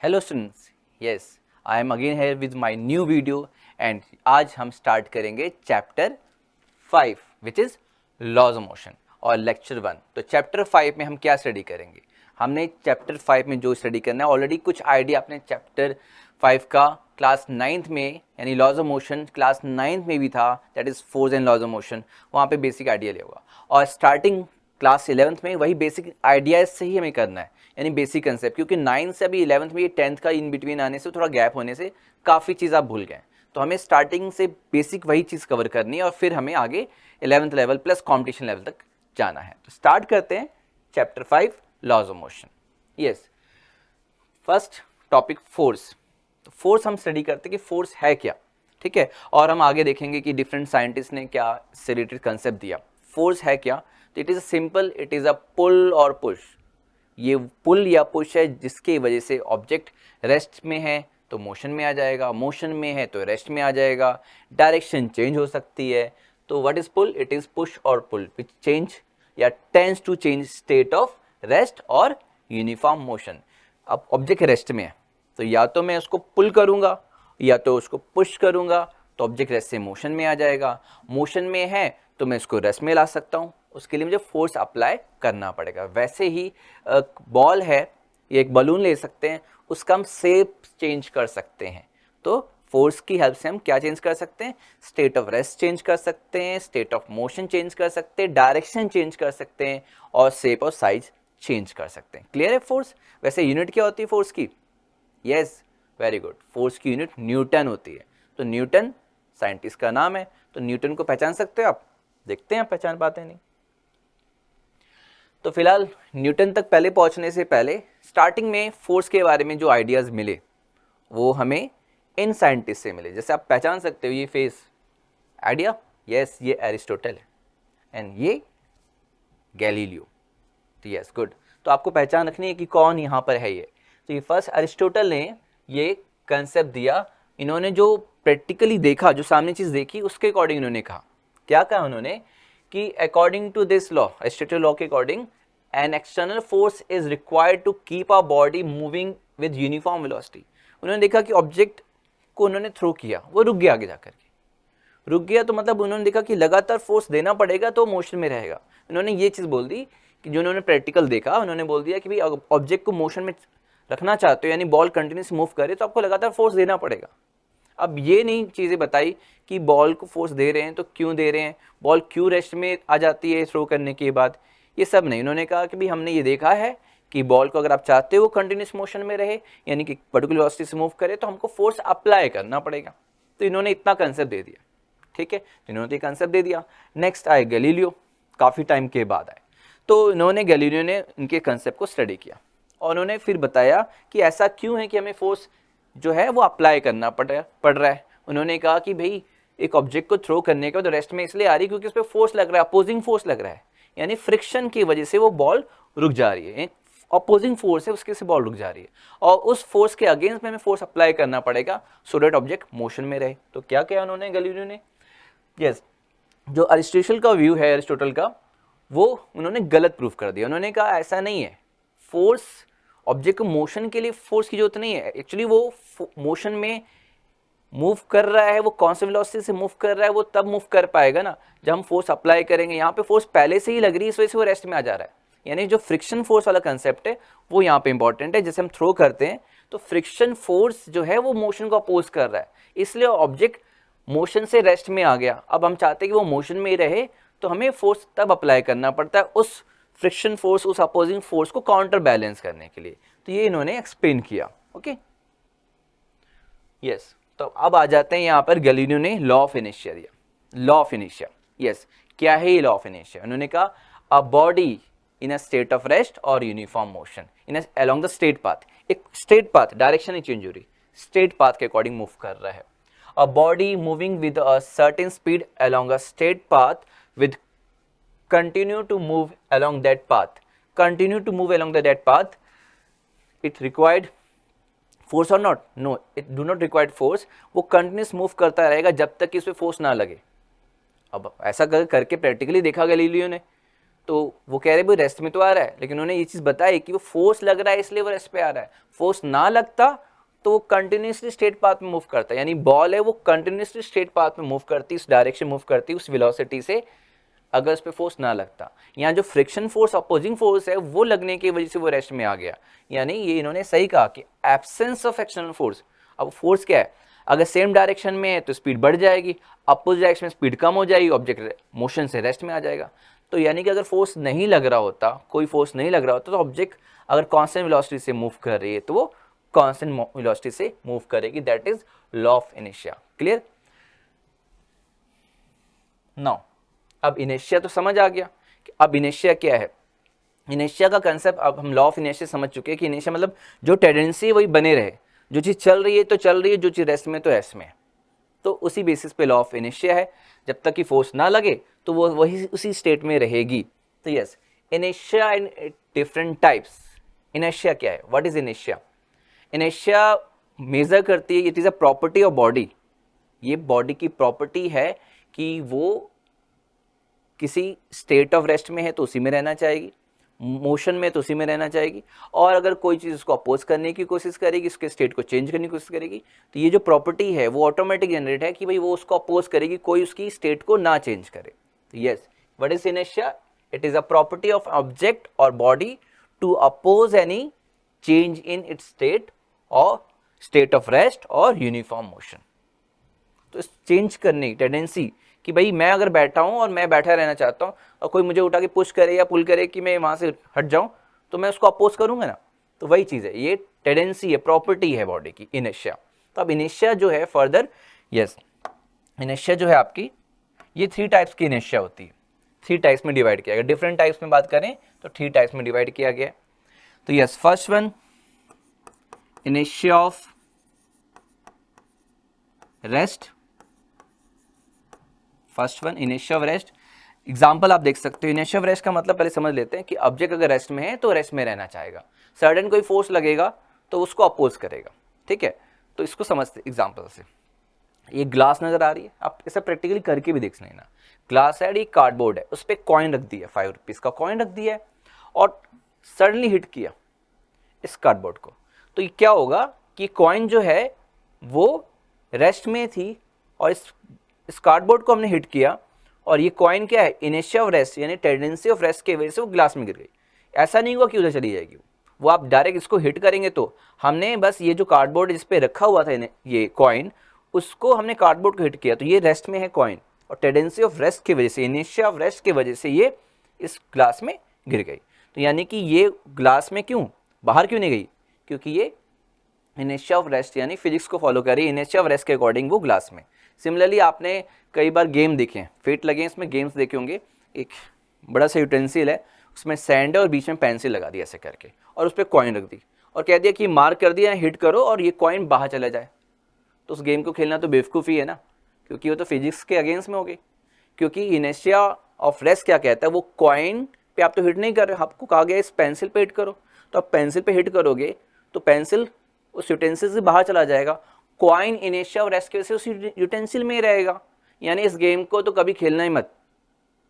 Hello students, yes I am again here with my new video and आज हम start करेंगे chapter 5 which is laws of motion और lecture 1। तो chapter 5 में हम क्या स्टडी करेंगे? हमने चैप्टर 5 में जो स्टडी करना है ऑलरेडी कुछ आइडिया अपने चैप्टर 5 का क्लास 9th में यानी laws of motion class 9th में भी था, that is force and laws of motion. वहाँ पे बेसिक आइडिया ले होगा और स्टार्टिंग क्लास 11th में वही बेसिक आइडिया से ही हमें करना है, यानी बेसिक कंसेप्ट, क्योंकि 9th से अभी 11th में ये 10th का इन बिटवीन आने से थोड़ा गैप होने से काफ़ी चीज़ आप भूल गए। तो हमें स्टार्टिंग से बेसिक वही चीज़ कवर करनी है और फिर हमें आगे 11th level plus competition level तक जाना है। तो स्टार्ट करते हैं chapter 5 laws of motion. Yes, first topic force. तो फोर्स हम स्टडी करते हैं कि फोर्स है क्या, ठीक है, और हम आगे देखेंगे कि डिफरेंट साइंटिस्ट ने क्या इससे रिलेटेड कंसेप्ट दिया। फोर्स है क्या? तो it is simple, it is a pull और पुश। ये पुल या पुश है जिसकी वजह से ऑब्जेक्ट रेस्ट में है तो मोशन में आ जाएगा, मोशन में है तो रेस्ट में आ जाएगा, डायरेक्शन चेंज हो सकती है। तो what is pull? It is push और पुल विच चेंज या tends to change state of rest और यूनिफॉर्म मोशन। अब ऑब्जेक्ट रेस्ट में है तो या तो मैं उसको पुल करूंगा या तो उसको पुश करूंगा, तो ऑब्जेक्ट रेस्ट से मोशन में आ जाएगा। मोशन में है तो मैं इसको रेस्ट में ला सकता हूँ, उसके लिए मुझे फोर्स अप्लाई करना पड़ेगा। वैसे ही बॉल है, ये एक बलून ले सकते हैं, उसका हम शेप चेंज कर सकते हैं। तो फोर्स की हेल्प से हम क्या चेंज कर सकते हैं? स्टेट ऑफ रेस्ट चेंज कर सकते हैं, स्टेट ऑफ मोशन चेंज कर सकते हैं, डायरेक्शन चेंज कर सकते हैं और शेप और साइज चेंज कर सकते हैं। क्लियर है फोर्स? वैसे यूनिट क्या होती है फोर्स की? यस, वेरी गुड, फोर्स की यूनिट न्यूटन होती है। तो न्यूटन साइंटिस्ट का नाम है, तो न्यूटन को पहचान सकते हो आप? देखते हैं आप पहचान पाते नहीं। तो फिलहाल न्यूटन तक पहले पहुंचने से पहले स्टार्टिंग में फोर्स के बारे में जो आइडियाज़ मिले वो हमें इन साइंटिस्ट से मिले। जैसे आप पहचान सकते हो ये फेस आइडिया, यस ये एरिस्टोटल है एंड ये गैलीलियो। तो यस गुड, तो आपको पहचान रखनी है कि कौन यहाँ पर है ये। तो ये फर्स्ट एरिस्टोटल ने ये कंसेप्ट दिया। इन्होंने जो प्रैक्टिकली देखा, जो सामने चीज़ देखी, उसके अकॉर्डिंग इन्होंने कहा, क्या कहा उन्होंने कि according to this law, Aristotle law के according, an external force is required to keep our body moving with uniform velocity. उन्होंने देखा कि ऑब्जेक्ट को उन्होंने थ्रो किया, वो रुक गया, आगे जाकर के रुक गया, तो मतलब उन्होंने देखा कि लगातार फोर्स देना पड़ेगा तो मोशन में रहेगा। उन्होंने ये चीज़ बोल दी कि जो उन्होंने प्रैक्टिकल देखा, उन्होंने बोल दिया कि भाई ऑब्जेक्ट को मोशन में रखना चाहते हो, यानी बॉल कंटिन्यूस मूव करे, तो आपको लगातार फोर्स देना पड़ेगा। अब ये नहीं चीज़ें बताई कि बॉल को फोर्स दे रहे हैं तो क्यों दे रहे हैं, बॉल क्यों रेस्ट में आ जाती है थ्रो करने के बाद, ये सब नहीं। उन्होंने कहा कि भाई हमने ये देखा है कि बॉल को अगर आप चाहते हो कंटिन्यूस मोशन में रहे, यानी कि पर्टिकुलर वेलोसिटी से मूव करे, तो हमको फोर्स अप्लाई करना पड़ेगा। तो इन्होंने इतना कंसेप्ट दे दिया, ठीक है, तो इन्होंने तो कंसेप्ट दे दिया। नेक्स्ट आए गैलीलियो, काफ़ी टाइम के बाद आए। तो इन्होंने गैलीलियो ने इनके कंसेप्ट को स्टडी किया और उन्होंने फिर बताया कि ऐसा क्यों है कि हमें फोर्स जो है वो अप्लाई करना पड़ रहा है। उन्होंने कहा कि भाई एक ऑब्जेक्ट को थ्रो करने के बाद रेस्ट में इसलिए आ रही है क्योंकि उस पर फोर्स लग रहा है, अपोजिंग फोर्स लग रहा है, यानी फ्रिक्शन की वजह से वो बॉल रुक जा रही है। एक अपोजिंग फोर्स है, उसके से बॉल रुक जा रही है और उस फोर्स के अगेंस्ट में हमें फोर्स अप्लाई करना पड़ेगा सो दैट ऑब्जेक्ट मोशन में रहे। तो क्या किया उन्होंने गैलीलियो ने? यस, जो अरिस्टोटल का व्यू है, अरिस्टोटल का, वो उन्होंने गलत प्रूफ कर दिया। उन्होंने कहा ऐसा नहीं है, फोर्स ऑब्जेक्ट को मोशन के लिए फोर्स की जरूरत नहीं है। एक्चुअली वो मोशन में मूव कर रहा है, वो कौन सी वेलोसिटी से मूव कर रहा है, वो तब मूव कर पाएगा ना जब हम फोर्स अप्लाई करेंगे। यहाँ पे फोर्स पहले से ही लग रही है, इस वजह से वो रेस्ट में आ जा रहा है। यानी जो फ्रिक्शन फोर्स वाला कंसेप्ट है वो यहाँ पे इंपॉर्टेंट है। जैसे हम थ्रो करते हैं तो फ्रिक्शन फोर्स जो है वो मोशन को अपोज कर रहा है, इसलिए ऑब्जेक्ट मोशन से रेस्ट में आ गया। अब हम चाहते हैं कि वो मोशन में ही रहे, तो हमें फोर्स तब अप्लाई करना पड़ता है उस फ्रिक्शन फोर्स, उस अपोजिंग फोर्स को काउंटर बैलेंस करने के लिए। तो ये इन्होंने एक्सप्लेन किया। ओके, यस, तो अब आ जाते हैं यहाँ पर गैलीलियो ने लॉ ऑफ इनर्शिया दिया। लॉ ऑफ इनर्शिया, यस, क्या है ये लॉ ऑफ इनर्शिया? उन्होंने कहा a body in a state of rest और uniform motion in along the straight path, एक स्ट्रेट पाथ, डायरेक्शन नहीं चेंज हो रही, स्ट्रेट पाथ के अकॉर्डिंग मूव कर रहा है। A body moving with a certain speed along a straight path with continue to move along that path, continue to move along that path, it required force or not? No, it do not require force. वो continuous move करता रहेगा जब तक कि उस पर force ना लगे। अब ऐसा करके प्रैक्टिकली देखा गैलीलियो ने, तो वो कह रहे भाई रेस्ट में तो आ रहा है, लेकिन उन्होंने ये चीज़ बताई कि वो फोर्स लग रहा है इसलिए वो रेस्ट पे आ रहा है। फोर्स ना लगता तो वो कंटिन्यूसली स्ट्रेट पाथ में मूव करता है, यानी बॉल है वो कंटिन्यूसली स्ट्रेट पाथ में मूव करती, उस डायरेक्शन मूव करती, उस वेलोसिटी से, अगर उस पर फोर्स ना लगता। यहाँ जो फ्रिक्शन फोर्स, अपोजिंग फोर्स है, वो लगने की वजह से वो रेस्ट में आ गया। यानी ये इन्होंने सही कहा कि एब्सेंस ऑफ एक्सटर्नल फोर्स। अब फोर्स क्या है, अगर सेम डायरेक्शन में है तो स्पीड बढ़ जाएगी, अपोजिट डायरेक्शन में स्पीड कम हो जाएगी, ऑब्जेक्ट मोशन से रेस्ट में आ जाएगा। तो यानी कि अगर फोर्स नहीं लग रहा होता, कोई फोर्स नहीं लग रहा होता, तो ऑब्जेक्ट अगर कांस्टेंट वेलोसिटी से मूव कर रही है तो वो कांस्टेंट वेलोसिटी से मूव करेगी। That is law of inertia. Clear? Now अब इनर्शिया तो समझ आ गया कि अब इनर्शिया क्या है। इनर्शिया का कंसेप्ट अब हम लॉ ऑफ इनर्शिया समझ चुके हैं कि इनर्शिया मतलब जो टेंडेंसी वही बने रहे, जो चीज़ चल रही है तो चल रही है, जो चीज़ रेस्ट में तो रेस्ट में। तो उसी बेसिस पे लॉ ऑफ इनर्शिया है, जब तक कि फोर्स ना लगे तो वो वही उसी स्टेट में रहेगी। तो yes, inertia in different types. Inertia क्या है, what is inertia? Inertia measure करती है, it is a property of body. ये बॉडी की प्रॉपर्टी है कि वो किसी स्टेट ऑफ रेस्ट में है तो उसी में रहना चाहेगी, मोशन में तो उसी में रहना चाहेगी, और अगर कोई चीज़ उसको अपोज करने की कोशिश करेगी, उसके स्टेट को चेंज करने की कोशिश करेगी, तो ये जो प्रॉपर्टी है वो ऑटोमेटिक जनरेट है कि भाई वो उसको अपोज करेगी, कोई उसकी स्टेट को ना चेंज करे। तो yes, what is inertia? It is a property of object और body to oppose any change in its state और स्टेट ऑफ रेस्ट और यूनिफॉर्म मोशन। तो चेंज करने की टेंडेंसी कि भाई मैं अगर बैठा हूँ और मैं बैठा रहना चाहता हूँ और कोई मुझे उठा के पुश करे या पुल करे कि मैं वहाँ से हट जाऊँ, तो मैं उसको अपोज करूँगा ना। तो वही चीज़ है, ये टेंडेंसी है, प्रॉपर्टी है बॉडी की, इनर्शिया। तो अब इनर्शिया जो है फर्दर, यस, इनर्शिया जो है आपकी, ये 3 टाइप्स की इनर्शिया होती है। 3 टाइप्स में डिवाइड किया गया। डिफरेंट टाइप्स में बात करें तो 3 टाइप्स में डिवाइड किया गया। तो yes, first one, inertia of rest. First one, inertia of rest. Example आप देख सकते हो। इनर्शिया ऑफ रेस्ट का मतलब पहले समझ लेते हैं कि ऑब्जेक्ट अगर रेस्ट में है तो रेस्ट में रहना चाहेगा, सडन कोई फोर्स लगेगा तो उसको अपोज करेगा। ठीक है, तो इसको समझते एग्जाम्पल से। ये ग्लास नजर आ रही है, आप इसे प्रैक्टिकली करके भी देख लेना। ग्लास है, ये कार्डबोर्ड है, उस पर कॉइन रख दिया, 5 रुपीज़ का कॉइन रख दिया है, और सडनली हिट किया इस कार्डबोर्ड को, तो ये क्या होगा कि कॉइन जो है वो रेस्ट में थी और इस कार्डबोर्ड को हमने हिट किया, और ये कॉइन क्या है, इनर्शिया ऑफ रेस्ट यानी टेंडेंसी ऑफ रेस्ट की वजह से वो ग्लास में गिर गई। ऐसा नहीं हुआ कि उधर चली जाएगी, वो आप डायरेक्ट इसको हिट करेंगे तो हमने बस ये जो कार्डबोर्ड जिस पे रखा हुआ था ये कॉइन, उसको हमने कार्डबोर्ड को हिट किया, तो ये रेस्ट में है कॉइन, और टेंडेंसी ऑफ रेस्ट की वजह से, इनर्शिया ऑफ रेस्ट की वजह से ये इस ग्लास में गिर गई। तो यानी कि ये ग्लास में क्यों, बाहर क्यों नहीं गई, क्योंकि ये इनर्शिया ऑफ रेस्ट यानी फिजिक्स को फॉलो कर रही है, इनर्शिया ऑफ रेस्ट के अकॉर्डिंग वो ग्लास में। सिमिलरली आपने कई बार गेम देखे हैं, फेट लगे हैं, इसमें गेम्स देखे होंगे, एक बड़ा सा यूटेंसिल है, उसमें सैंड है और बीच में पेंसिल लगा दी ऐसे करके, और उस पर कॉइन रख दी और कह दिया कि मार्क कर दिया, हिट करो और ये कॉइन बाहर चला जाए। तो उस गेम को खेलना तो बेवकूफ़ी है ना, क्योंकि वो तो फिजिक्स के अगेंस्ट में हो गई। क्योंकि इनर्शिया ऑफ रेस्ट क्या कहता है, वो कॉइन पे आप तो हिट नहीं कर रहे, आपको कहा गया इस पेंसिल पे हिट करो, तो आप पेंसिल पे हिट करोगे तो पेंसिल उस यूटेंसिल से बाहर चला जाएगा, कॉइन इनर्शिया ऑफ रेस्ट की वजह से उस यूटेंसिल में ही रहेगा। यानी इस गेम को तो कभी खेलना ही मत,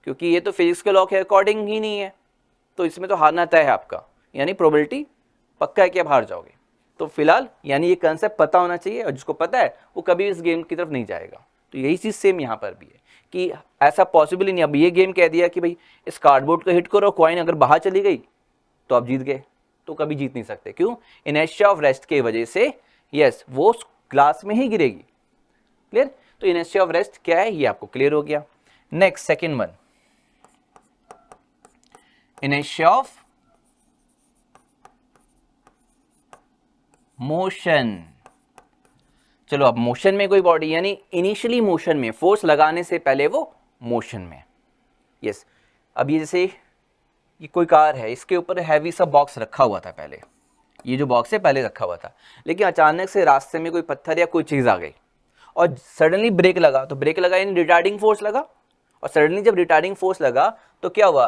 क्योंकि ये तो फिजिक्स के लॉ के अकॉर्डिंग ही नहीं है, तो इसमें तो हारना तय है आपका, यानी प्रोबेबिलिटी पक्का है कि आप हार जाओगे। तो फिलहाल यानी ये कंसेप्ट पता होना चाहिए, और जिसको पता है वो कभी इस गेम की तरफ नहीं जाएगा। तो यही चीज़ सेम यहाँ पर भी है कि ऐसा पॉसिबल ही नहीं। अब ये गेम कह दिया कि भाई इस कार्डबोर्ड को हिट करो, कॉइन अगर बाहर चली गई तो आप जीत गए, तो कभी जीत नहीं सकते। क्यों? इनर्शिया ऑफ रेस्ट की वजह से यस वो ग्लास में ही गिरेगी। क्लियर? तो इनर्शिया ऑफ रेस्ट क्या है ये आपको क्लियर हो गया। Next second one, inertia of motion. चलो अब मोशन में कोई बॉडी यानी इनिशियली मोशन में, फोर्स लगाने से पहले वो मोशन में। यस, अब ये जैसे ये कोई कार है, इसके ऊपर हैवी सा बॉक्स रखा हुआ था पहले, ये जो बॉक्स है पहले रखा हुआ था, लेकिन अचानक से रास्ते में कोई पत्थर या कोई चीज़ आ गई और सडनली ब्रेक लगा, तो ब्रेक लगा यानी रिटार्डिंग फोर्स लगा, और सडनली जब रिटार्डिंग फोर्स लगा तो क्या हुआ,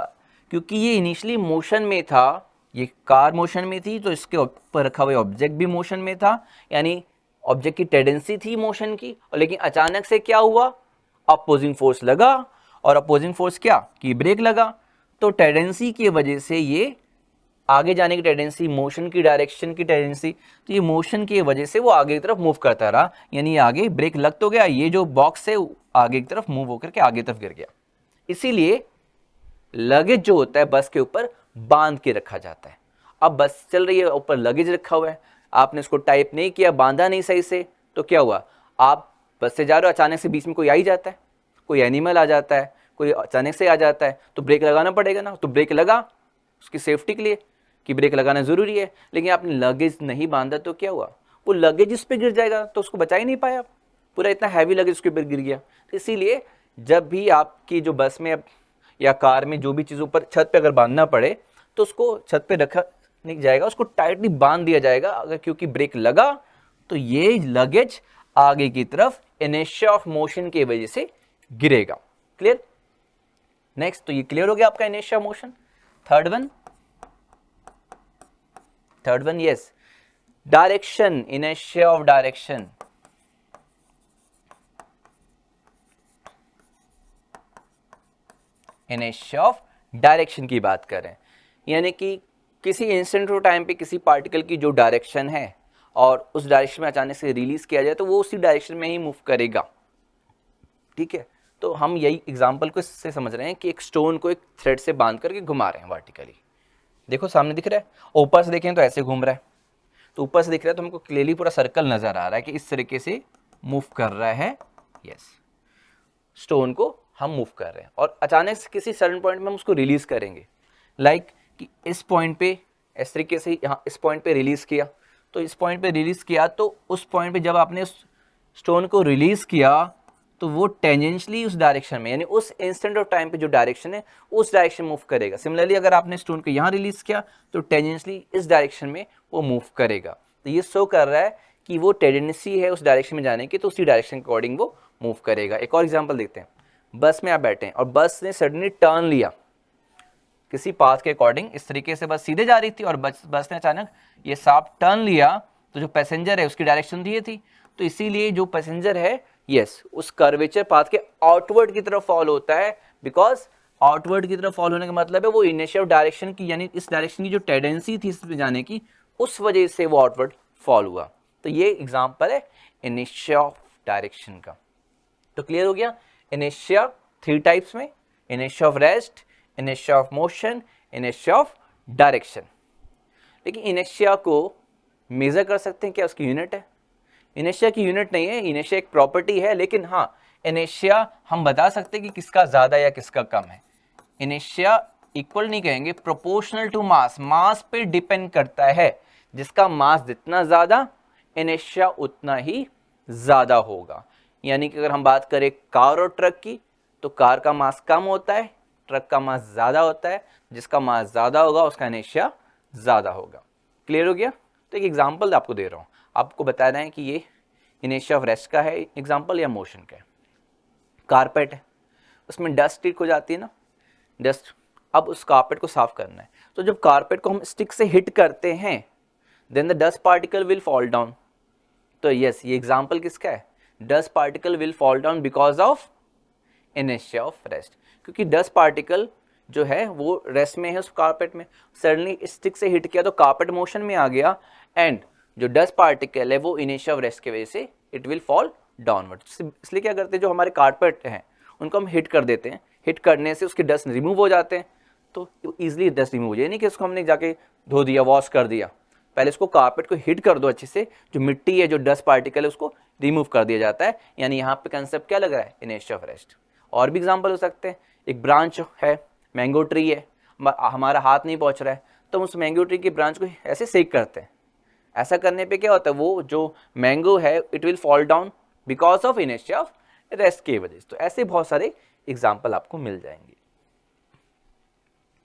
क्योंकि ये इनिशियली मोशन में था, ये कार मोशन में थी, तो इसके ऊपर रखा हुआ ऑब्जेक्ट भी मोशन में था, यानी ऑब्जेक्ट की टेंडेंसी थी मोशन की, और लेकिन अचानक से क्या हुआ, अपोजिंग फोर्स लगा, और अपोजिंग फोर्स क्या कि ब्रेक लगा, तो टेंडेंसी की वजह से ये आगे जाने की टेंडेंसी, मोशन की डायरेक्शन की टेंडेंसी, तो ये मोशन की वजह से वो आगे की तरफ मूव करता रहा, यानी आगे ब्रेक लग तो गया, ये जो बॉक्स है आगे की तरफ मूव होकर के आगे तरफ गिर गया। इसीलिए लगेज जो होता है बस के ऊपर बांध के रखा जाता है। अब बस चल रही है, ऊपर लगेज रखा हुआ है, आपने उसको टाइप नहीं किया, बांधा नहीं सही से, तो क्या हुआ, आप बस से जा रहे हो, अचानक से बीच में कोई आ ही जाता है, कोई एनिमल आ जाता है, कोई अचानक से आ जाता है, तो ब्रेक लगाना पड़ेगा ना। तो ब्रेक लगा उसकी सेफ्टी के लिए कि ब्रेक लगाना ज़रूरी है, लेकिन आपने लगेज नहीं बांधा तो क्या हुआ, वो लगेज उस पर गिर जाएगा, तो उसको बचा ही नहीं पाया, पूरा इतना हैवी लगेज उसके ऊपर गिर गया। तो इसीलिए जब भी आपकी जो बस में या कार में जो भी चीज़ ऊपर छत पे अगर बांधना पड़े तो उसको छत पे रखा नहीं जाएगा, उसको टाइटली बांध दिया जाएगा। अगर क्योंकि ब्रेक लगा तो ये लगेज आगे की तरफ इनर्शिया ऑफ मोशन की वजह से गिरेगा। क्लियर? नेक्स्ट, तो ये क्लियर हो गया आपका inertia motion. Third one yes, direction, inertia of direction. Inertia of direction की बात करें, यानी कि किसी इंस्टेंट ऑफ टाइम पे किसी पार्टिकल की जो डायरेक्शन है और उस डायरेक्शन में अचानक से रिलीज किया जाए तो वो उसी डायरेक्शन में ही मूव करेगा। ठीक है, तो हम यही एग्जांपल को इससे समझ रहे हैं कि एक स्टोन को एक थ्रेड से बांध करके घुमा रहे हैं वर्टिकली। देखो सामने दिख रहा है, ऊपर से देखें तो ऐसे घूम रहा है, तो ऊपर से दिख रहा है तो हमको क्लियरली पूरा सर्कल नजर आ रहा है कि इस तरीके से मूव कर रहा है। यस, स्टोन को हम मूव कर रहे हैं और अचानक से किसी सडन पॉइंट में हम उसको रिलीज करेंगे, लाइक कि इस पॉइंट पे इस तरीके से यहाँ इस पॉइंट पे रिलीज किया, तो इस पॉइंट पे रिलीज किया, तो उस पॉइंट पे जब आपने उस स्टोन को रिलीज किया तो वो टेंजेंशियली उस डायरेक्शन में, यानी उस इंस्टेंट ऑफ टाइम पे जो डायरेक्शन है उस डायरेक्शन मूव करेगा। सिमिलरली अगर आपने स्टोन को यहाँ रिलीज किया तो टेंजेंशियली इस डायरेक्शन में वो मूव करेगा। तो ये शो कर रहा है कि वो टेंडेंसी है उस डायरेक्शन में जाने की, तो उसी डायरेक्शन के अकॉर्डिंग वो मूव करेगा। एक और एग्जाम्पल देखते हैं, बस में आप बैठे हैं और बस ने सडनली टर्न लिया किसी पाथ के अकॉर्डिंग, इस तरीके से बस सीधे जा रही थी और बस ने अचानक ये साफ टर्न लिया, तो जो पैसेंजर है उसकी डायरेक्शन ये थी, तो इसीलिए जो पैसेंजर है यस उस कर्वेचर पाथ के आउटवर्ड की तरफ फॉल होता है, बिकॉज आउटवर्ड की तरफ फॉल होने का मतलब है वो इनिशियल डायरेक्शन की, यानी इस डायरेक्शन की जो टेंडेंसी थी इस पे जाने की, उस वजह से वो आउटवर्ड फॉल हुआ। तो ये एग्जांपल है इनिशिया ऑफ डायरेक्शन का। तो क्लियर हो गया, इनिशिया 3 टाइप्स में, इनिशिया of rest, inertia of motion, inertia of direction. लेकिन इनर्शिया को मेजर कर सकते हैं क्या, उसकी यूनिट है? इनर्शिया की यूनिट नहीं है, इनर्शिया एक प्रॉपर्टी है, लेकिन हाँ इनर्शिया हम बता सकते हैं कि किसका ज्यादा या किसका कम है। इनर्शिया इक्वल नहीं कहेंगे, प्रोपोर्शनल टू मास, मास पे डिपेंड करता है, जिसका मास जितना ज्यादा इनर्शिया उतना ही ज्यादा होगा। यानी कि अगर हम बात करें कार और ट्रक की, तो कार का मास कम होता है, ट्रक का मास ज्यादा होता है, जिसका मास ज्यादा होगा उसका इनर्शिया ज्यादा होगा। क्लियर हो गया? तो एक एग्जांपल आपको दे रहा हूं, आपको बता रहे हैं कि ये इनर्शिया ऑफ रेस्ट का है एग्जांपल या मोशन का है। कारपेट है, उसमें डस्ट स्टिक हो जाती है ना, डस्ट, अब उस कारपेट को साफ करना है, तो जब कारपेट को हम स्टिक से हिट करते हैं then the dust particle will fall down. तो यस, ये एग्जांपल किसका है, dust particle will fall down because of inertia of rest, क्योंकि डस्ट पार्टिकल जो है वो रेस्ट में है उस कारपेट में, सडनली स्टिक से हिट किया तो कारपेट मोशन में आ गया, एंड जो डस्ट पार्टिकल है वो इनर्शिया ऑफ रेस्ट की वजह से इट विल फॉल डाउनवर्ड। इसलिए क्या करते हैं, जो हमारे कारपेट हैं उनको हम हिट कर देते हैं, हिट करने से उसके डस्ट रिमूव हो जाते हैं, तो ईजिली डस्ट रिमूव हो जाए, नहीं कि उसको हमने जाके धो दिया, वॉश कर दिया, पहले उसको कारपेट को हिट कर दो अच्छे से, जो मिट्टी है जो डस्ट पार्टिकल है उसको रिमूव कर दिया जाता है। यानी यहाँ पे कंसेप्ट क्या लग रहा है, इनर्शिया ऑफ रेस्ट। और भी एग्जांपल हो सकते हैं, एक ब्रांच है, मैंगो ट्री है, हमारा हाथ नहीं पहुंच रहा है, तो उस मैंगो ट्री की ब्रांच को ऐसे सेक करते हैं, ऐसा करने पे क्या होता है, वो जो मैंगो है it will fall down because of inertia of rest की वजह से। तो ऐसे बहुत सारे एग्जांपल आपको मिल जाएंगे।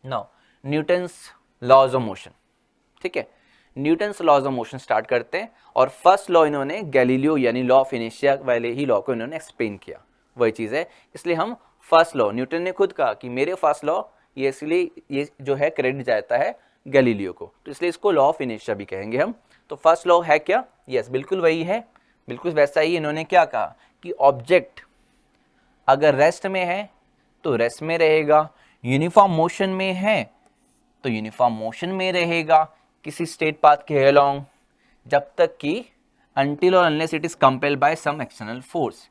Now Newton's laws of motion, ठीक है, Newton's laws of motion start करते हैं, और फर्स्ट लॉ इन्होंने गैलीलियो यानी लॉ ऑफ इनर्शिया वाले ही लॉ को इन्होंने एक्सप्लेन किया, वही चीज़ है, इसलिए हम फर्स्ट लॉ, न्यूटन ने खुद कहा कि मेरे फर्स्ट लॉ, ये इसलिए ये जो है क्रेडिट जाता है गैलीलियो को, तो इसलिए इसको लॉ ऑफ इनर्शिया भी कहेंगे हम। तो फर्स्ट लॉ है क्या, यस बिल्कुल वही है, बिल्कुल वैसा ही। इन्होंने क्या कहा कि ऑब्जेक्ट अगर रेस्ट में है तो रेस्ट में रहेगा, यूनिफॉर्म मोशन में है तो यूनिफॉर्म मोशन में रहेगा किसी स्टेट पाथ के अलोंग, जब तक कि अनटिल और unless it is compelled by some external force.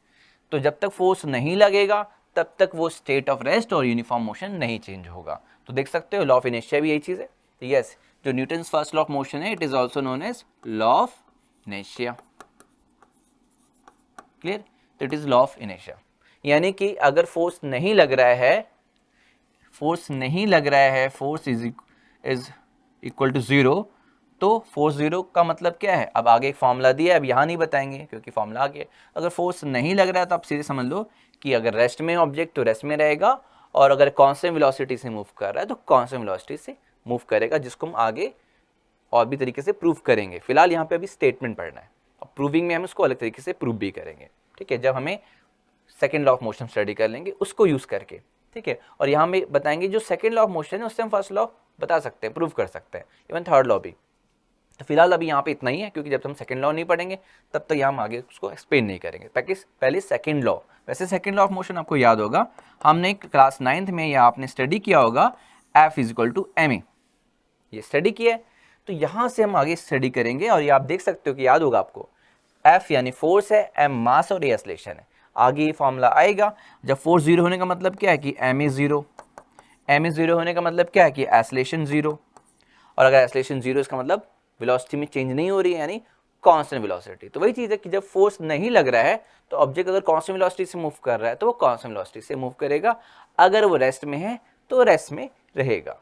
तो जब तक फोर्स नहीं लगेगा तब तक वो स्टेट ऑफ रेस्ट और यूनिफॉर्म मोशन नहीं चेंज होगा। तो देख सकते हो लॉ ऑफ इनर्शिया भी यही चीज है। तो यस, जो Newton's first law of motion है it is also known as law of inertia. Clear? तो it is law of inertia, यानी कि अगर फोर्स नहीं लग रहा है, force is equal to zero, तो फोर्स जीरो का मतलब क्या है? अब आगे एक फॉर्मूला दिया है, अब यहाँ नहीं बताएंगे क्योंकि फॉर्मूला आ गया। अगर फोर्स नहीं लग रहा है तो आप सीधे समझ लो कि अगर रेस्ट में ऑब्जेक्ट तो रेस्ट में रहेगा, और अगर कांस्टेंट वेलोसिटी से मूव कर रहा है तो कांस्टेंट वेलोसिटी से मूव करेगा, जिसको हम आगे और भी तरीके से प्रूव करेंगे। फिलहाल यहाँ पे अभी स्टेटमेंट पढ़ना है, और प्रूविंग में हम उसको अलग तरीके से प्रूव भी करेंगे। ठीक है, जब हमें second law of motion study कर लेंगे उसको यूज करके। ठीक है, और यहाँ में बताएंगे जो सेकेंड लॉ ऑफ मोशन है उससे हम फर्स्ट लॉ बता सकते हैं, प्रूव कर सकते हैं, इवन थर्ड लॉ भी। तो फिलहाल अभी यहाँ पे इतना ही है, क्योंकि जब हम सेकंड लॉ नहीं पढ़ेंगे तब तक यहाँ हम आगे उसको एक्सप्लेन नहीं करेंगे। पहले सेकंड लॉ, वैसे सेकंड लॉ ऑफ मोशन आपको याद होगा, हमने क्लास 9th में या आपने स्टडी किया होगा F = ma, ये स्टडी किया है। तो यहाँ से हम आगे स्टडी करेंगे, और ये आप देख सकते हो कि याद होगा आपको, F यानी फोर्स है, M मास और A एक्सेलरेशन है। आगे ये फॉर्मूला आएगा, जब फोर्स जीरो होने का मतलब क्या है कि ma जीरो, ma जीरो होने का मतलब क्या है कि एक्सेलरेशन जीरो, और अगर एक्सेलरेशन जीरो इसका मतलब वेलोसिटी में चेंज नहीं हो रही है, यानी कांस्टेंट वेलोसिटी। तो वही चीज़ है कि जब फोर्स नहीं लग रहा है तो ऑब्जेक्ट अगर कांस्टेंट वेलोसिटी से मूव कर रहा है तो वो कांस्टेंट वेलोसिटी से मूव करेगा, अगर वो रेस्ट में है तो रेस्ट में रहेगा।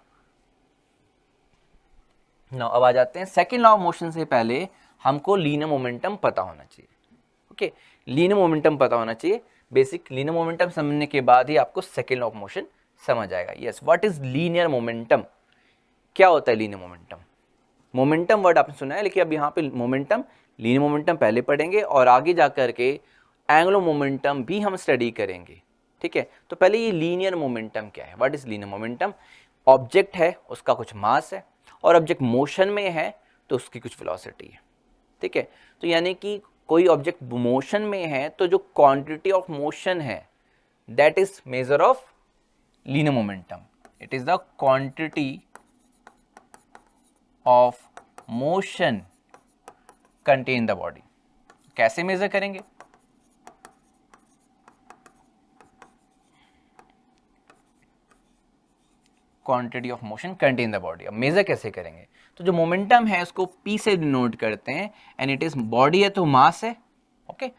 नाउ अब आ जाते हैं सेकंड लॉ ऑफ मोशन से पहले हमको लीनियर मोमेंटम पता होना चाहिए। ओके, लीनियर मोमेंटम पता होना चाहिए। बेसिक लीनियर मोमेंटम समझने के बाद ही आपको सेकंड लॉ ऑफ मोशन समझ आएगा। Yes, what is linear momentum? क्या होता है लीनियर मोमेंटम? मोमेंटम वर्ड आपने सुना है, लेकिन अब यहाँ पे मोमेंटम, लीनियर मोमेंटम पहले पढ़ेंगे और आगे जा करके एंगुलर मोमेंटम भी हम स्टडी करेंगे। ठीक है, तो पहले ये लीनियर मोमेंटम क्या है? What is linear momentum? Object है, उसका कुछ मास है, और ऑब्जेक्ट मोशन में है तो उसकी कुछ वेलोसिटी है। ठीक है, तो यानी कि कोई ऑब्जेक्ट मोशन में है तो जो क्वांटिटी ऑफ मोशन है that is measure of linear momentum. It is the quantity of motion contain the body. कैसे मेजर करेंगे? Quantity of motion contain the body. अब मेजर कैसे करेंगे? तो जो मोमेंटम है उसको P से डिनोट करते हैं, एंड इट इज बॉडी है तो मास है। ओके,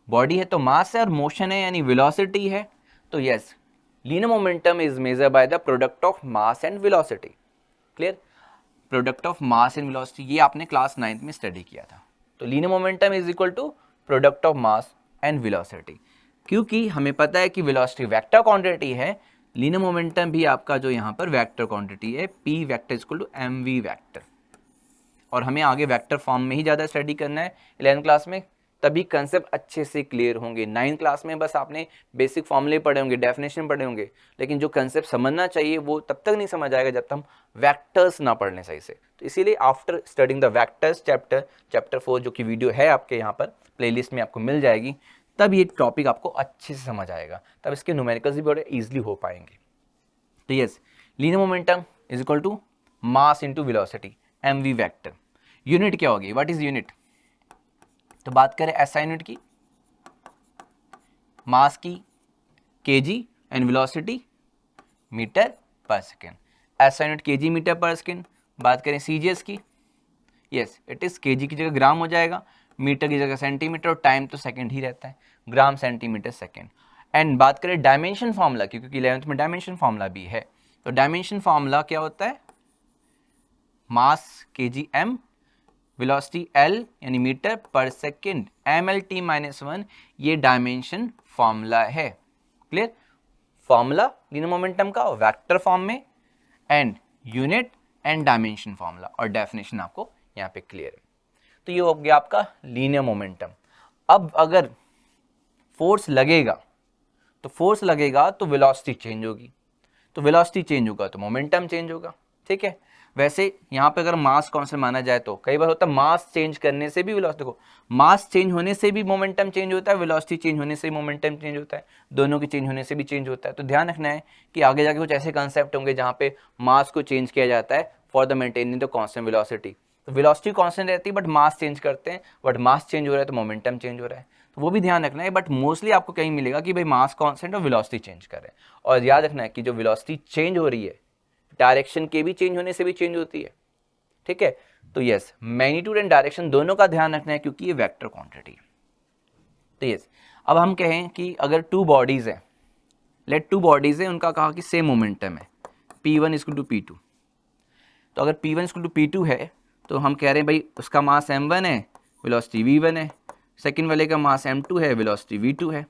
बॉडी है तो मास है, और मोशन है यानी वेलोसिटी है। तो yes, linear momentum is measure by the product of mass and velocity. Clear? Product of mass and velocity, ये आपने क्लास 9th में स्टडी किया था। तो linear momentum is equal to product of mass and velocity. क्योंकि हमें पता है कि वेलोसिटी वेक्टर क्वांटिटी है, लीनियर मोमेंटम भी आपका जो यहाँ पर वेक्टर क्वांटिटी है, P vector is equal to mv vector. और हमें आगे वेक्टर फॉर्म में ही ज़्यादा स्टडी करना है 11th क्लास में, तभी कंसेप्ट अच्छे से क्लियर होंगे। 9th क्लास में बस आपने बेसिक फॉर्मूले पढ़े होंगे, डेफिनेशन पढ़े होंगे, लेकिन जो कंसेप्ट समझना चाहिए वो तब तक नहीं समझ आएगा जब तक हम वेक्टर्स ना पढ़ लें सही से। तो इसीलिए after studying the vectors chapter 4, जो कि वीडियो है आपके यहाँ पर प्लेलिस्ट में आपको मिल जाएगी, तब ये टॉपिक आपको अच्छे से समझ आएगा, तब इसके न्यूमेरिकल्स भी बड़े ईजिली हो पाएंगे। तो yes, linear momentum is equal to mass into velocity, mv vector. Unit क्या होगी? What is unit? तो बात करें SI यूनिट की, मास की kg and velocity metre per second. SI unit kg metre per second. बात करें CGS की, यस इट इज kg की जगह ग्राम हो जाएगा, मीटर की जगह सेंटीमीटर, और टाइम तो सेकेंड ही रहता है, ग्राम सेंटीमीटर सेकेंड। एंड बात करें डायमेंशन फार्मूला की, क्योंकि 11th में डायमेंशन फार्मूला भी है, तो डायमेंशन फार्मूला क्या होता है? मास kg m, वेलोसिटी L यानी मीटर पर सेकेंड, mlt -1, ये डायमेंशन फार्मूला है। क्लियर? फार्मूला लीनियर मोमेंटम का वेक्टर फॉर्म में, and unit and dimension formula, और डेफिनेशन आपको यहाँ पे क्लियर है। तो ये हो गया आपका लीनियर मोमेंटम। अब अगर फोर्स लगेगा तो वेलोसिटी चेंज होगी, तो वेलोसिटी चेंज होगा तो मोमेंटम चेंज होगा। ठीक है, वैसे यहाँ पे अगर मास कांस्टेंट माना जाए तो कई बार होता है मास चेंज करने से भी वेलोसिटी, देखो मास चेंज होने से भी मोमेंटम चेंज होता है, वेलोसिटी चेंज होने से मोमेंटम चेंज होता है, दोनों के चेंज होने से भी चेंज होता है। तो ध्यान रखना है कि आगे जाके कुछ ऐसे कंसेप्ट होंगे जहाँ पे मास को चेंज किया जाता है for the maintaining the constant velocity. तो वेलोसिटी कांस्टेंट रहती है बट मास चेंज करते हैं, बट मास चेंज हो रहा है तो मोमेंटम चेंज हो रहा है, तो वो भी ध्यान रखना है। बट मोस्टली आपको कहीं मिलेगा कि भाई मास कांस्टेंट और वेलोसिटी चेंज कर रहे हैं। और याद रखना है कि जो वेलोसिटी चेंज हो रही है डायरेक्शन के भी चेंज होने से भी चेंज होती है, ठीक है। तो यस, मैग्नीट्यूड एंड डायरेक्शन दोनों का ध्यान रखना है क्योंकि ये वेक्टर क्वांटिटी है। तो यस, अब हम कहें कि अगर टू बॉडीज हैं, लेट टू बॉडीज हैं, उनका कहा कि सेम मोमेंटम है P1 इक्वल टू P2। तो अगर P1 इक्वल टू P2 है तो हम कह रहे हैं भाई उसका मास m1 है, वेलोसिटी v1 है, सेकंड वाले का मास m2 है, वेलोसिटी v2 है।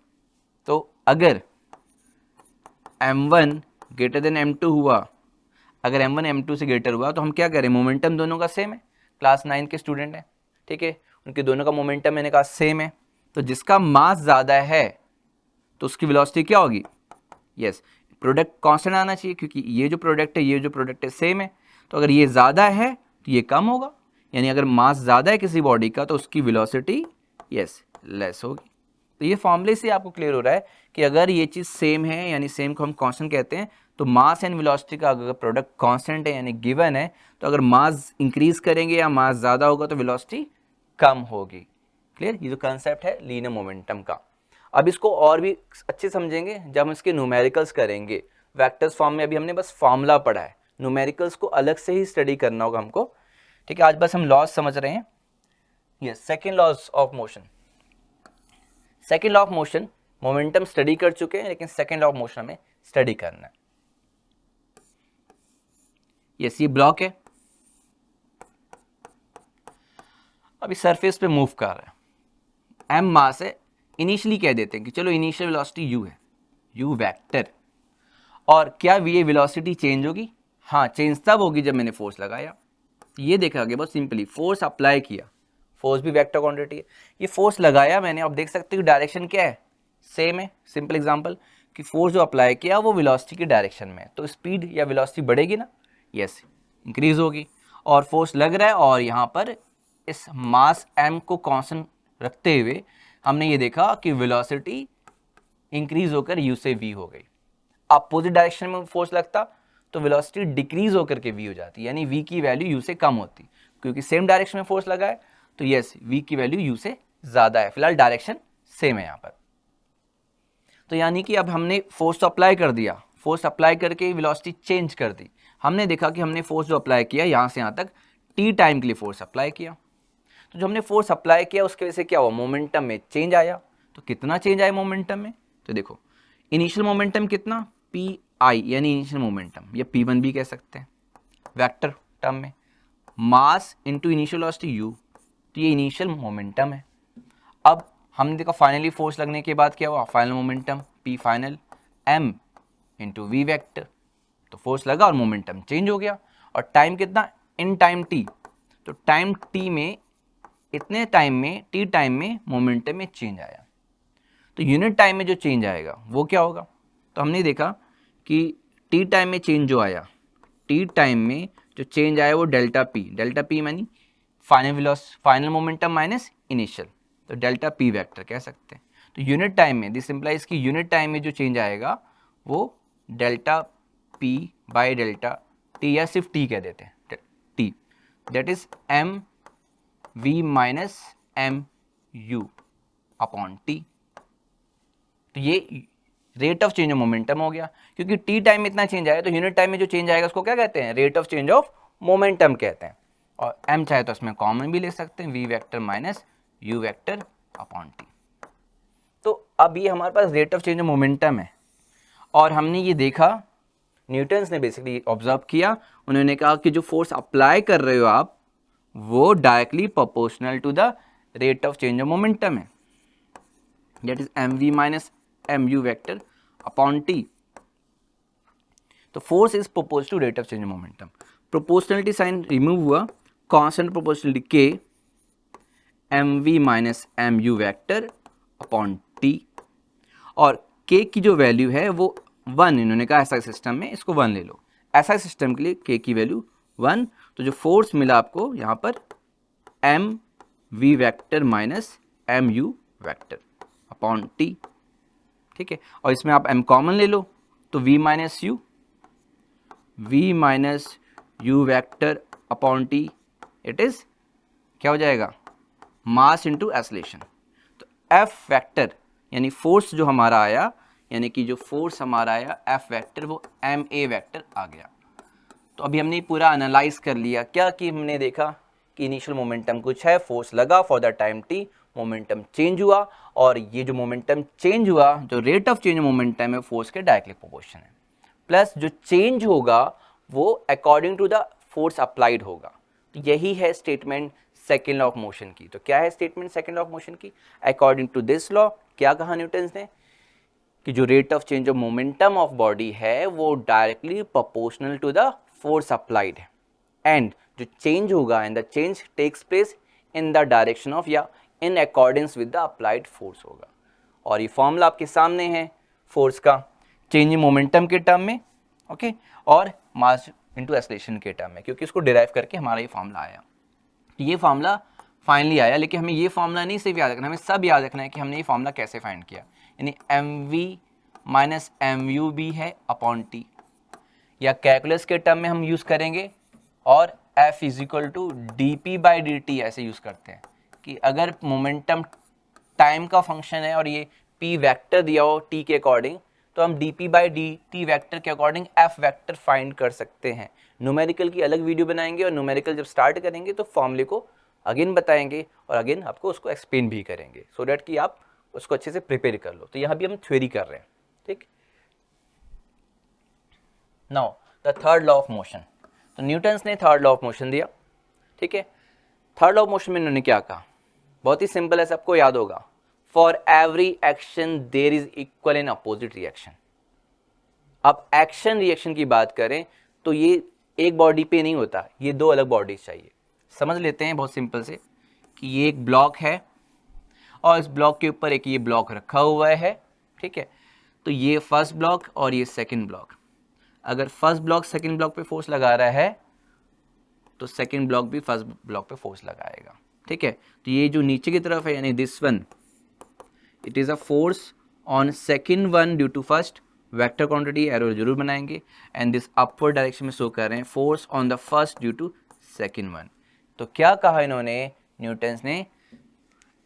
तो अगर m1 ग्रेटर देन m2 हुआ, अगर m1 m2 से ग्रेटर हुआ तो हम क्या करें, मोमेंटम दोनों का सेम है, क्लास 9 के स्टूडेंट हैं, ठीक है, उनके दोनों का मोमेंटम मैंने कहा सेम है। तो जिसका मास ज़्यादा है तो उसकी वेलोसिटी क्या होगी, यस प्रोडक्ट कांस्टेंट आना चाहिए क्योंकि ये जो प्रोडक्ट है ये जो प्रोडक्ट है सेम है। तो अगर ये ज़्यादा है तो ये कम होगा, यानी अगर मास ज़्यादा है किसी बॉडी का तो उसकी वेलोसिटी यस लेस होगी। तो ये फॉर्मूले से आपको क्लियर हो रहा है कि अगर ये चीज़ सेम है यानी सेम को हम कांस्टेंट कहते हैं, तो मास एंड वेलोसिटी का अगर प्रोडक्ट कांस्टेंट है यानी गिवन है, तो अगर मास इंक्रीज करेंगे या मास ज़्यादा होगा तो वेलोसिटी कम होगी। क्लियर, ये जो कंसेप्ट है लीनियर मोमेंटम का। अब इसको और भी अच्छे समझेंगे जब हम इसके न्यूमेरिकल्स करेंगे। वेक्टर्स फॉर्म में अभी हमने बस फॉर्मूला पढ़ा है, न्यूमेरिकल्स को अलग से ही स्टडी करना होगा हमको, ठीक है। आज बस हम लॉज समझ रहे हैं। Yes, second laws of motion, second law of motion momentum study कर चुके हैं, लेकिन सेकेंड लॉ ऑफ मोशन हमें स्टडी करना है। यस, ये ब्लॉक है, अभी सरफेस पे मूव कर रहा है, m मास है, इनिशियली कह देते हैं कि चलो इनिशियल वेलोसिटी u है, u वेक्टर। और क्या ये वेलोसिटी चेंज होगी, हाँ चेंज तब होगी जब मैंने फोर्स लगाया। ये देखा गया बहुत सिंपली, फोर्स अप्लाई किया, फोर्स भी वेक्टर क्वांटिटी है, ये फोर्स लगाया मैंने, अब देख सकते हो डायरेक्शन क्या है, सेम है। सिंपल एग्जांपल कि फोर्स जो अप्लाई किया वो वेलोसिटी की डायरेक्शन में है, तो स्पीड या वेलोसिटी बढ़ेगी ना, यस इंक्रीज होगी। और फोर्स लग रहा है और यहाँ पर इस मास m को कांस्टेंट रखते हुए हमने ये देखा कि वेलोसिटी इंक्रीज होकर u से v हो गई। अपोजिट डायरेक्शन में फोर्स लगता तो वेलोसिटी डिक्रीज होकर के v हो जाती, यानी v की वैल्यू u से कम होती, क्योंकि सेम डायरेक्शन में फोर्स लगा है तो यस v की वैल्यू u से ज़्यादा है। फिलहाल डायरेक्शन सेम है यहाँ पर। तो यानी कि अब हमने फोर्स तो अप्लाई कर दिया, फोर्स अप्लाई करके वेलोसिटी चेंज कर दी। हमने देखा कि हमने फोर्स जो अप्लाई किया यहाँ से यहाँ तक t टाइम के लिए फोर्स अप्लाई किया, तो जो हमने फोर्स अप्लाई किया उसके वजह से क्या हुआ, मोमेंटम में चेंज आया। तो कितना चेंज आया मोमेंटम में, तो देखो इनिशियल मोमेंटम कितना pi यानी इनिशियल मोमेंटम, या p1 भी कह सकते हैं वेक्टर टर्म में, mass into initial velocity u, तो ये इनिशियल मोमेंटम है। अब हमने देखा फाइनली फोर्स लगने के बाद क्या हुआ, final momentum p final m into v vector, तो फोर्स लगा और मोमेंटम चेंज हो गया। और टाइम कितना, इन टाइम t, तो टाइम t में इतने टाइम में t टाइम में मोमेंटम में चेंज आया। तो यूनिट टाइम में जो चेंज आएगा वो क्या होगा, तो हमने देखा कि t टाइम में चेंज जो आया, t टाइम में जो चेंज आया वो डेल्टा p मानी फाइनल मोमेंटम माइनस इनिशियल, तो डेल्टा p वेक्टर कह सकते हैं। तो यूनिट टाइम में दिस इंप्लाइज कि यूनिट टाइम में जो चेंज आएगा वो delta p by delta t, या सिर्फ t कह देते हैं t, that is m v minus m u upon t। तो ये rate of change of momentum हो गया, क्योंकि t टाइम में इतना चेंज आया तो यूनिट टाइम में जो चेंज आएगा उसको क्या कहते हैं, rate of change of momentum कहते हैं। और m चाहे तो उसमें कॉमन भी ले सकते हैं, v vector minus u vector upon t। तो अब ये हमारे पास rate of change of momentum है, और हमने ये देखा, न्यूटन्स ने बेसिकली ऑब्जर्व किया, उन्होंने कहा कि जो फोर्स अप्लाई कर रहे हो आप वो directly proportional to the rate of change of momentum है, that is mv minus mu vector upon t। तो force is proportional to rate of change of momentum. Proportionality sign remove हुआ, constant proportionality k mv minus mu vector upon t, और k की जो value है वो 1, इन्होंने कहा ऐसा सिस्टम में इसको 1 ले लो, ऐसा सिस्टम के लिए k की वैल्यू 1, तो जो फोर्स मिला आपको यहाँ पर m v vector minus m u vector upon t, ठीक है। और इसमें आप m कॉमन ले लो तो v minus you vector upon T, it is क्या हो जाएगा, मास इंटू एक्सेलरेशन। तो f वैक्टर यानी फोर्स जो हमारा आया, यानी कि जो फोर्स हमारा आया f वैक्टर वो ma वैक्टर आ गया। तो अभी हमने पूरा एनालाइज कर लिया क्या, कि हमने देखा कि इनिशियल मोमेंटम कुछ है, फोर्स लगा for the time t, momentum change हुआ, और ये जो मोमेंटम चेंज हुआ, जो रेट ऑफ चेंज मोमेंटम है फोर्स के डायरेक्टली प्रोपोर्शन है, प्लस जो चेंज होगा वो according to the force applied होगा। तो यही है statement second law of motion की। तो क्या है statement second law of motion की, अकॉर्डिंग टू दिस लॉ क्या कहा न्यूटन ने, कि जो rate of change of momentum of body है वो directly proportional to the force applied है, एंड जो चेंज होगा and the change takes place in the direction of या in accordance with the applied force होगा। और ये फॉर्मूला आपके सामने है फोर्स का, चेंज इन मोमेंटम के टर्म में, ओके, और मास इनटू एक्सेलरेशन के टर्म में, क्योंकि इसको डिराइव करके हमारा ये फॉर्मूला आया। ये फॉर्मूला फाइनली आया, लेकिन हमें ये फॉर्मूला नहीं सिर्फ याद रखना, हमें सब याद रखना है कि हमने ये फॉर्मूला कैसे फाइंड किया, यानी mv माइनस mu भी है अपॉन t, या कैलकुलस के टर्म में हम यूज़ करेंगे, और f is equal to d p by d t ऐसे यूज़ करते हैं कि अगर मोमेंटम टाइम का फंक्शन है और ये p वेक्टर दिया हो t के अकॉर्डिंग, तो हम D p by d T vector के अकॉर्डिंग f वेक्टर फाइंड कर सकते हैं। न्यूमेरिकल की अलग वीडियो बनाएंगे, और न्यूमेरिकल जब स्टार्ट करेंगे तो फॉर्मूले को अगेन बताएंगे और अगेन आपको उसको एक्सप्लेन भी करेंगे, सो डैट कि आप उसको अच्छे से प्रिपेयर कर लो। तो यहाँ भी हम थ्योरी कर रहे हैं, ठीक। Now the third law of motion, तो न्यूटन्स ने थर्ड लॉ ऑफ मोशन दिया, ठीक है। थर्ड लॉ ऑफ मोशन में इन्होंने क्या कहा, बहुत ही सिंपल है, सबको याद होगा, for every action there is equal and opposite reaction. अब एक्शन रिएक्शन की बात करें तो ये एक बॉडी पे नहीं होता, ये दो अलग बॉडीज चाहिए। समझ लेते हैं बहुत सिंपल से कि ये एक ब्लॉक है और इस ब्लॉक के ऊपर एक ये ब्लॉक रखा हुआ है, ठीक है। तो ये फर्स्ट ब्लॉक और ये सेकंड ब्लॉक, अगर फर्स्ट ब्लॉक सेकंड ब्लॉक पे फोर्स लगा रहा है तो सेकंड ब्लॉक भी फर्स्ट ब्लॉक पे फोर्स लगाएगा, ठीक है। तो ये जो नीचे की तरफ है यानी this one, it is a force on second one due to first, vector quantity arrow जरूर बनाएंगे, एंड दिस अपवर्ड डायरेक्शन में शो कर रहे हैं force on the first due to second one. तो क्या कहा इन्होंने न्यूटन्स ने,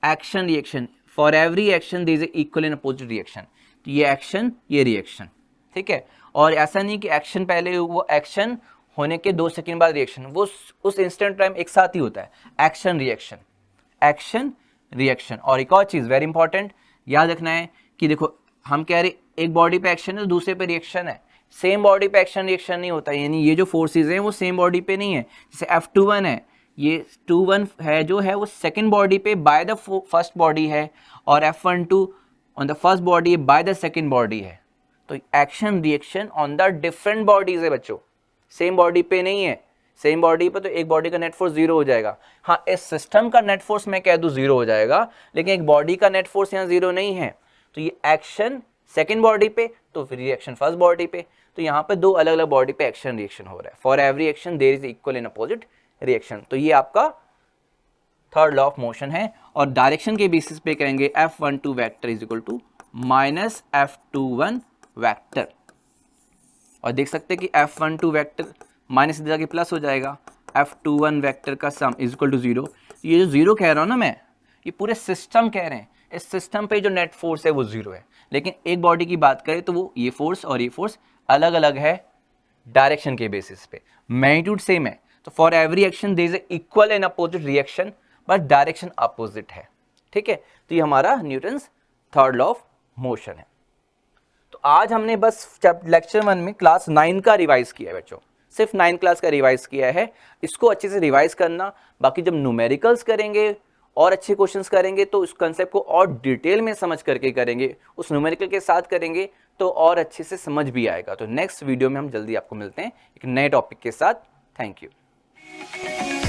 action reaction, for every action there is equal and opposite reaction. तो ये एक्शन ये रिएक्शन, ठीक है। और ऐसा नहीं कि एक्शन पहले, वो एक्शन होने के 2 सेकंड बाद रिएक्शन, वो उस इंस्टेंट टाइम एक साथ ही होता है, एक्शन रिएक्शन, एक्शन रिएक्शन। और एक और चीज़ वेरी इंपॉर्टेंट याद रखना है कि देखो हम कह रहे एक बॉडी पे एक्शन है, दूसरे पे रिएक्शन है, सेम बॉडी पे एक्शन रिएक्शन नहीं होता, यानी ये जो फोर्सेज हैं वो सेम बॉडी पे नहीं है। जैसे F21 है, ये 21 है जो है वो सेकंड बॉडी पे बाय द फर्स्ट बॉडी है, और F12 on the first body by the second body है। तो action reaction on the different bodies है बच्चों, सेम बॉडी पे नहीं है। सेम बॉडी पे तो एक बॉडी का नेट फोर्स 0 हो जाएगा, हाँ इस सिस्टम का नेट फोर्स मैं कह दूं 0 हो जाएगा, लेकिन एक बॉडी का नेट फोर्स यहाँ 0 नहीं है। तो ये एक्शन सेकेंड बॉडी पे तो फिर रिएक्शन फर्स्ट बॉडी पे, तो यहाँ पे दो अलग अलग बॉडी पे एक्शन रिएक्शन हो रहा है। For every action there is equal and opposite reaction. तो ये आपका थर्ड लॉ ऑफ मोशन है, और डायरेक्शन के बेसिस पे कहेंगे F12 vector is equal to minus F21 vector. और देख सकते हैं कि F12 वेक्टर माइनस इधर जाके प्लस हो जाएगा, F21 वेक्टर का सम इज इक्वल टू 0। ये जो 0 कह रहा हूँ ना मैं, ये पूरे सिस्टम कह रहे हैं, इस सिस्टम पे जो नेट फोर्स है वो 0 है, लेकिन एक बॉडी की बात करें तो वो ये फोर्स और ये फोर्स अलग अलग है डायरेक्शन के बेसिस पे, मैग्नीट्यूड सेम है। तो for every action there is equal and opposite reaction, but direction opposite है, ठीक है। तो ये हमारा Newton's third law of motion है। तो आज हमने बस लेक्चर 1 में क्लास 9 का रिवाइज किया है बच्चों, सिर्फ 9 क्लास का रिवाइज किया है, इसको अच्छे से रिवाइज करना। बाकी जब न्यूमेरिकल्स करेंगे और अच्छे क्वेश्चंस करेंगे तो उस कंसेप्ट को और डिटेल में समझ करके करेंगे, उस न्यूमेरिकल के साथ करेंगे तो और अच्छे से समझ भी आएगा। तो नेक्स्ट वीडियो में हम जल्दी आपको मिलते हैं एक नए टॉपिक के साथ। Thank you.